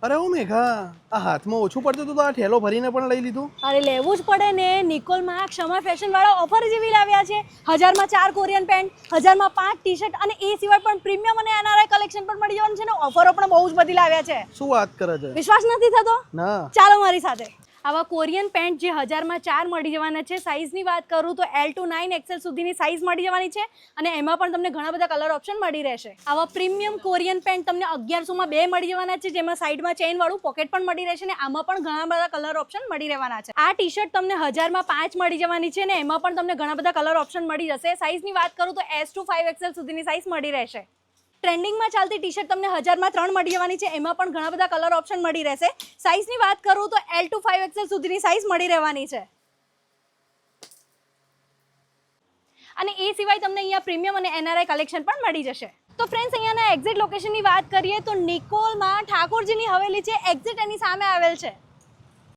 અરે ઓ મેઘા, આ હાથમાં ઓછું પડતું હતું તો આ ઠેલો ભરીને પણ લઈ લીધું. અરે લેવું જ પડે ને. નિકોલમાં ક્ષમા ફેશન વાળા ઓફર જેવી લાવ્યા છે. 1000માં 4 કોરિયન પેન્ટ, 1000માં 5 ટી-શર્ટ અને એ સિવાય પણ પ્રીમિયમ અને એનઆરઆઈ કલેક્શન પણ મળી જવાનું છે ને. ઓફરો પણ બહુ જ બધી લાવ્યા છે. શું વાત કરે છે? વિશ્વાસ નથી થતો? ના. ચાલો મારી સાથે. આવા કોરિયન પેન્ટ જે 1000માં 4 મળી જવાના છે. સાઇઝની વાત કરું તો L to 9 XL સુધીની સાઇઝ મળી જવાની છે અને એમાં પણ તમને ઘણા બધા કલર ઓપ્શન મળી રહેશે. આવા પ્રીમિયમ કોરિયન પેન્ટ તમને 1100માં 2 મળી જવાના છે, જેમાં સાઈડમાં ચેઇન વાળું પોકેટ પણ મળી રહેશે અને આમાં પણ ઘણા બધા કલર ઓપ્શન મળી રહેવાના છે. આ ટી-શર્ટ તમને 1000માં 5 મળી જવાની છે અને એમાં પણ તમને ઘણા બધા કલર ઓપ્શન મળી જશે. સાઇઝની વાત કરું તો S to 5 XL સુધીની સાઇઝ મળી રહેશે. ટ્રેન્ડિંગમાં ચાલતી ટી-શર્ટ તમને 1000માં 3 મળી જવાની છે. એમાં પણ ઘણા બધા કલર ઓપ્શન મળી રહેશે. સાઇઝની વાત કરું તો L to 5 XL સુધીની સાઇઝ મળી રહેવાની છે. અને એ સિવાય તમને અહીંયા પ્રીમિયમ અને એનઆરઆઈ કલેક્શન પણ મળી જશે. તો ફ્રેન્ડ્સ, અહીંયાના એક્ઝેક્ટ લોકેશનની વાત કરીએ તો નિકોલમાં ઠાકોરજીની હવેલી છે, એક્ઝેક્ટ એની સામે આવેલ છે.